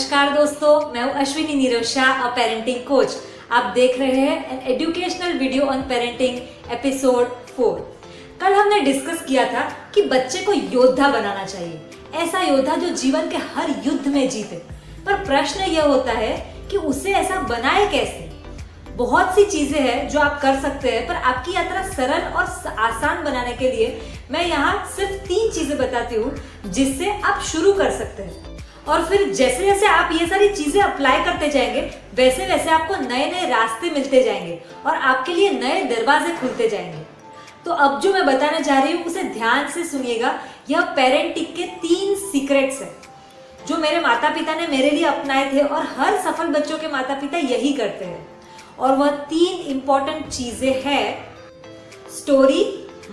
नमस्कार दोस्तों, मैं हूं अश्विनी नीरव शाह, अ पेरेंटिंग कोच। आप देख रहे हैं an educational video on parenting episode 4। कल हमने डिस्कस किया था कि बच्चे को योद्धा बनाना चाहिए, ऐसा योद्धा जो जीवन के हर युद्ध में जीते। पर प्रश्न यह होता है कि उसे ऐसा बनाए कैसे। बहुत सी चीजें हैं जो आप कर सकते हैं, पर आपकी यात्रा सरल और आसान बनाने के लिए मैं यहाँ सिर्फ 3 चीजें बताती हूँ जिससे आप शुरू कर सकते हैं। और फिर जैसे जैसे आप ये सारी चीजें अप्लाई करते जाएंगे, वैसे वैसे आपको नए नए रास्ते मिलते जाएंगे और आपके लिए नए दरवाजे खुलते जाएंगे। तो अब जो मैं बताने जा रही हूँ उसे ध्यान से सुनिएगा। यह पेरेंटिंग के 3 सीक्रेट्स हैं जो मेरे माता पिता ने मेरे लिए अपनाए थे और हर सफल बच्चों के माता पिता यही करते हैं। और वह 3 इंपॉर्टेंट चीजें हैं: स्टोरी,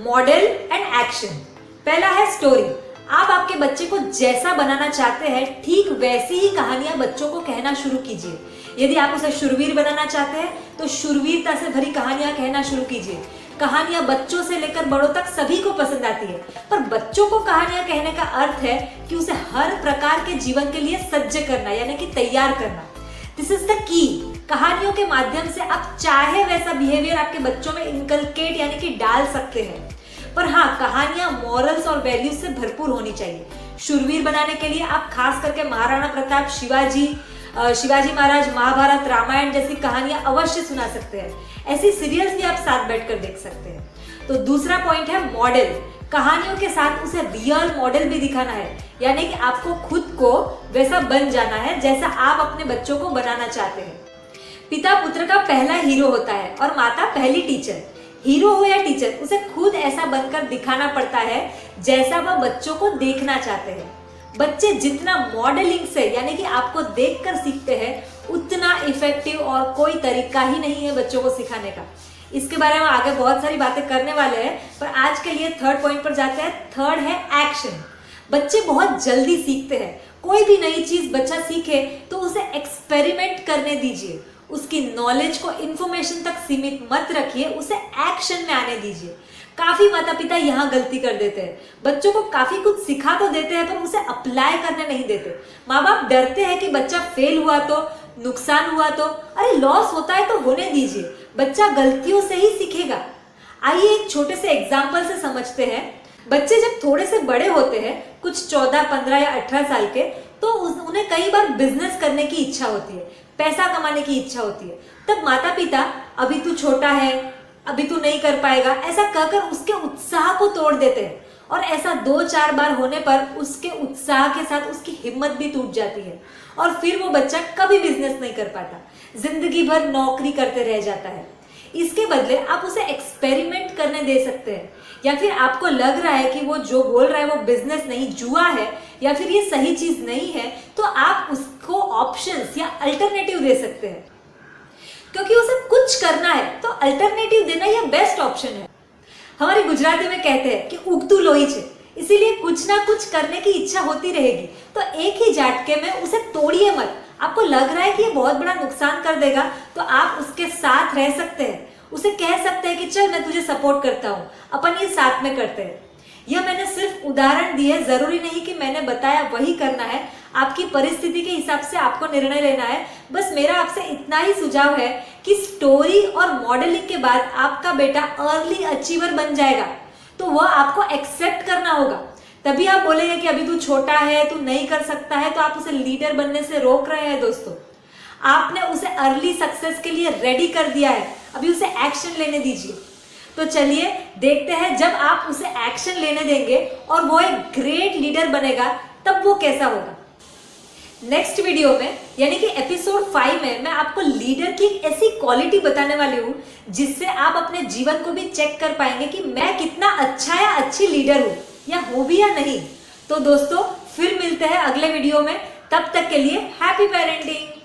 मॉडल एंड एक्शन। पहला है स्टोरी। आप आपके बच्चे को जैसा बनाना चाहते हैं, ठीक वैसी ही कहानियां बच्चों को कहना शुरू कीजिए। यदि आप उसे शूरवीर बनाना चाहते हैं तो शूरवीरता से भरी कहानियां कहना शुरू कीजिए। कहानियां बच्चों से लेकर बड़ों तक सभी को पसंद आती है, पर बच्चों को कहानियां कहने का अर्थ है कि उसे हर प्रकार के जीवन के लिए सज्ज करना, यानी कि तैयार करना। This is the key. कहानियों के माध्यम से आप चाहे वैसा बिहेवियर आपके बच्चों में इनकलकेट यानी कि डाल सकते हैं, पर हाँ, कहानियां मॉरल्स और वैल्यूज से भरपूर होनी चाहिए। शूरवीर बनाने के लिए आप खास करके महाराणा प्रताप, शिवाजी महाराज, महाभारत, रामायण जैसी कहानियां अवश्य सुना सकते हैं। ऐसी सीरियल्स भी आप साथ बैठकर देख सकते हैं। तो दूसरा पॉइंट है मॉडल। कहानियों के साथ उसे रियल मॉडल भी दिखाना है, यानी कि आपको खुद को वैसा बन जाना है जैसा आप अपने बच्चों को बनाना चाहते हैं। पिता पुत्र का पहला हीरो होता है और माता पहली टीचर। हीरो हो या टीचर, उसे खुद ऐसा बनकर दिखाना पड़ता है जैसा वह बच्चों को देखना चाहते हैं। बच्चे जितना मॉडलिंग से यानी कि आपको देखकर सीखते हैं, उतना इफेक्टिव और कोई तरीका ही नहीं है बच्चों को सिखाने का। इसके बारे में आगे बहुत सारी बातें करने वाले हैं, पर आज के लिए 3rd पॉइंट पर जाते हैं। 3rd है एक्शन। बच्चे बहुत जल्दी सीखते हैं। कोई भी नई चीज बच्चा सीखे तो उसे एक्सपेरिमेंट करने दीजिए। उसकी नॉलेज को इंफॉर्मेशन तक सीमित मत रखिए, उसे एक्शन में आने दीजिए। काफी माता पिता यहाँ गलती कर देते हैं। बच्चों को काफी कुछ सिखा तो देते हैं, पर उसे अप्लाई करने नहीं देते। माँ बाप डरते हैं कि बच्चा फेल हुआ तो, नुकसान हुआ तो, अरे लॉस होता है तो होने दीजिए, बच्चा गलतियों से ही सीखेगा। आइए एक छोटे से एग्जाम्पल से समझते हैं। बच्चे जब थोड़े से बड़े होते हैं, कुछ 14, 15 या 18 साल के, तो उन्हें कई बार बिजनेस करने की इच्छा होती है, पैसा कमाने की इच्छा होती है। तब माता पिता अभी तू छोटा है, अभी तू नहीं कर पाएगा, ऐसा कहकर उसके उत्साह को तोड़ देते हैं। और ऐसा 2-4 बार होने पर उसके उत्साह के साथ उसकी हिम्मत भी टूट जाती है और फिर वो बच्चा कभी बिजनेस नहीं कर पाता, जिंदगी भर नौकरी करते रह जाता है। इसके बदले आप उसे एक्सपेरिमेंट करने दे सकते हैं। या फिर आपको लग रहा है कि वो जो बोल रहा है वो बिजनेस नहीं, जुआ है, या फिर ये सही चीज नहीं है, तो आप उसको ऑप्शंस या अल्टरनेटिव दे सकते हैं। क्योंकि उसे कुछ करना है तो अल्टरनेटिव देना यह बेस्ट ऑप्शन है। हमारी गुजराती में कहते हैं कि उगतू लोही छे, इसीलिए कुछ ना कुछ करने की इच्छा होती रहेगी। तो एक ही झटके में उसे तोड़िए मत। आपको लग रहा है कि ये बहुत बड़ा नुकसान कर देगा, तो आप उसके साथ रह सकते हैं। उसे कह सकते हैं कि चल मैं तुझे सपोर्ट करता हूँ, अपन ये साथ में करते हैं। यह मैंने सिर्फ उदाहरण दिए, जरूरी नहीं कि मैंने बताया वही करना है। आपकी परिस्थिति के हिसाब से आपको निर्णय लेना है। बस मेरा आपसे इतना ही सुझाव है कि स्टोरी और मॉडलिंग के बाद आपका बेटा अर्ली अचीवर बन जाएगा, तो वह आपको एक्सेप्ट करना होगा। तभी आप बोलेंगे कि अभी तू छोटा है, तू नहीं कर सकता है, तो आप उसे लीडर बनने से रोक रहे हैं। दोस्तों, आपने उसे अर्ली सक्सेस के लिए रेडी कर दिया है, अभी उसे एक्शन लेने दीजिए। तो चलिए देखते हैं, जब आप उसे एक्शन लेने देंगे और वो एक ग्रेट लीडर बनेगा, तब वो कैसा होगा। नेक्स्ट वीडियो में यानी कि एपिसोड 5 में मैं आपको लीडर की एक ऐसी क्वालिटी बताने वाली हूँ जिससे आप अपने जीवन को भी चेक कर पाएंगे कि मैं कितना अच्छा या अच्छी लीडर हूँ, या हूँ भी या नहीं। तो दोस्तों, फिर मिलते हैं अगले वीडियो में। तब तक के लिए हैप्पी पेरेंटिंग।